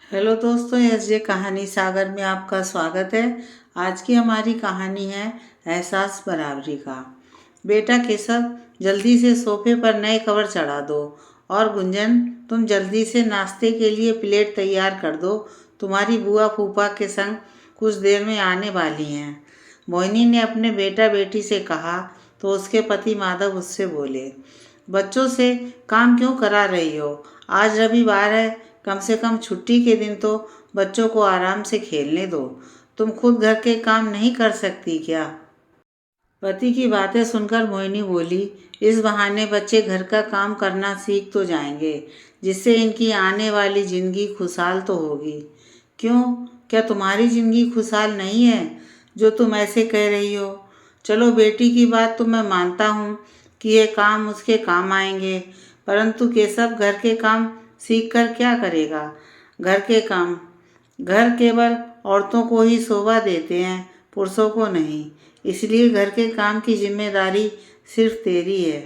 Hello दोस्तों, SJ कहानी सागर में आपका स्वागत है। आज की हमारी कहानी है एहसास बराबरी का। बेटा केशव, जल्दी से सोफे पर नए कवर चढ़ा दो। और गुंजन, तुम जल्दी से नाश्ते के लिए प्लेट तैयार कर दो। तुम्हारी बुआ फूफा के संग कुछ देर में आने वाली हैं। मोहिनी ने अपने बेटा बेटी से कहा तो उसके पति माधव उससे बोले, बच्चों से काम क्यों करा रही हो? आज रविवार है, कम से कम छुट्टी के दिन तो बच्चों को आराम से खेलने दो। तुम खुद घर के काम नहीं कर सकती क्या? पति की बातें सुनकर मोहिनी बोली, इस बहाने बच्चे घर का काम करना सीख तो जाएंगे, जिससे इनकी आने वाली जिंदगी खुशहाल तो होगी। क्यों, क्या तुम्हारी जिंदगी खुशहाल नहीं है जो तुम ऐसे कह रही हो? चलो, बेटी की बात तो मैं मानता हूँ कि ये काम उसके काम आएंगे, परंतु केशव घर के काम सीख कर क्या करेगा? घर केवल औरतों को ही शोभा देते हैं, पुरुषों को नहीं। इसलिए घर के काम की जिम्मेदारी सिर्फ तेरी है।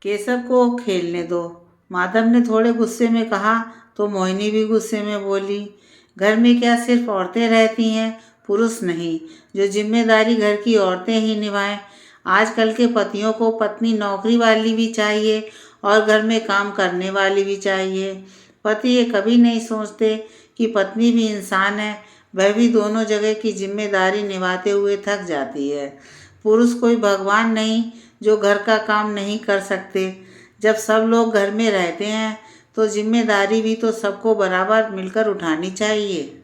केशव को खेलने दो, माधव ने थोड़े गुस्से में कहा। तो मोहिनी भी गुस्से में बोली, घर में क्या सिर्फ औरतें रहती हैं, पुरुष नहीं? जो जिम्मेदारी घर की औरतें ही निभाएं। आजकल के पतियों को पत्नी नौकरी वाली भी चाहिए और घर में काम करने वाली भी चाहिए। पति ये कभी नहीं सोचते कि पत्नी भी इंसान है, वह भी दोनों जगह की जिम्मेदारी निभाते हुए थक जाती है। पुरुष कोई भगवान नहीं जो घर का काम नहीं कर सकते। जब सब लोग घर में रहते हैं तो जिम्मेदारी भी तो सबको बराबर मिलकर उठानी चाहिए।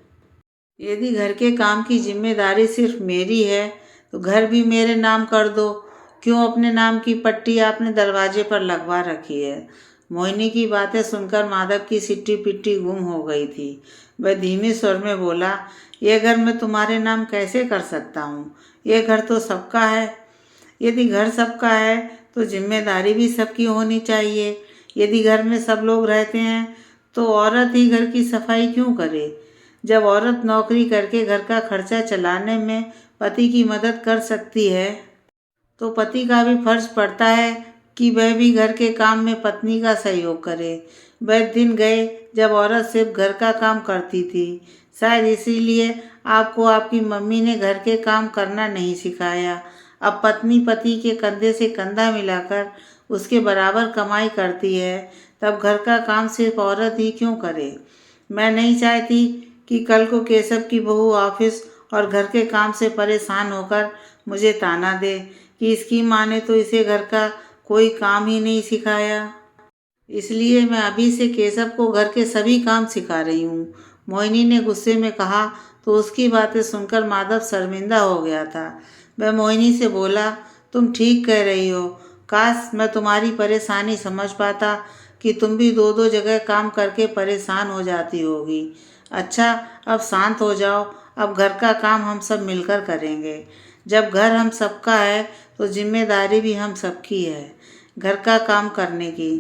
यदि घर के काम की जिम्मेदारी सिर्फ मेरी है तो घर भी मेरे नाम कर दो। क्यों अपने नाम की पट्टी आपने दरवाजे पर लगवा रखी है? मोहिनी की बातें सुनकर माधव की सिट्टी पिट्टी गुम हो गई थी। वह धीमे स्वर में बोला, यह घर मैं तुम्हारे नाम कैसे कर सकता हूँ? यह घर तो सबका है। यदि घर सबका है तो जिम्मेदारी भी सबकी होनी चाहिए। यदि घर में सब लोग रहते हैं तो औरत ही घर की सफाई क्यों करे? जब औरत नौकरी करके घर का खर्चा चलाने में पति की मदद कर सकती है तो पति का भी फर्ज पड़ता है कि वह भी घर के काम में पत्नी का सहयोग करे। वह दिन गए जब औरत सिर्फ घर का काम करती थी। शायद इसीलिए आपको आपकी मम्मी ने घर के काम करना नहीं सिखाया। अब पत्नी पति के कंधे से कंधा मिलाकर उसके बराबर कमाई करती है, तब घर का काम सिर्फ औरत ही क्यों करे? मैं नहीं चाहती कि कल को केशव की बहू ऑफिस और घर के काम से परेशान होकर मुझे ताना दे कि इसकी माँ ने तो इसे घर का कोई काम ही नहीं सिखाया। इसलिए मैं अभी से केशव को घर के सभी काम सिखा रही हूँ, मोहिनी ने गुस्से में कहा। तो उसकी बातें सुनकर माधव शर्मिंदा हो गया था। वह मोहिनी से बोला, तुम ठीक कह रही हो। काश मैं तुम्हारी परेशानी समझ पाता कि तुम भी दो दो जगह काम करके परेशान हो जाती होगी। अच्छा, अब शांत हो जाओ। अब घर का काम हम सब मिलकर करेंगे। जब घर हम सबका है तो जिम्मेदारी भी हम सबकी है, घर का काम करने की।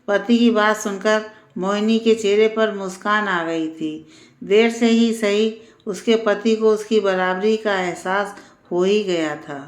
पति की बात सुनकर मोहिनी के चेहरे पर मुस्कान आ गई थी। देर से ही सही, उसके पति को उसकी बराबरी का एहसास हो ही गया था।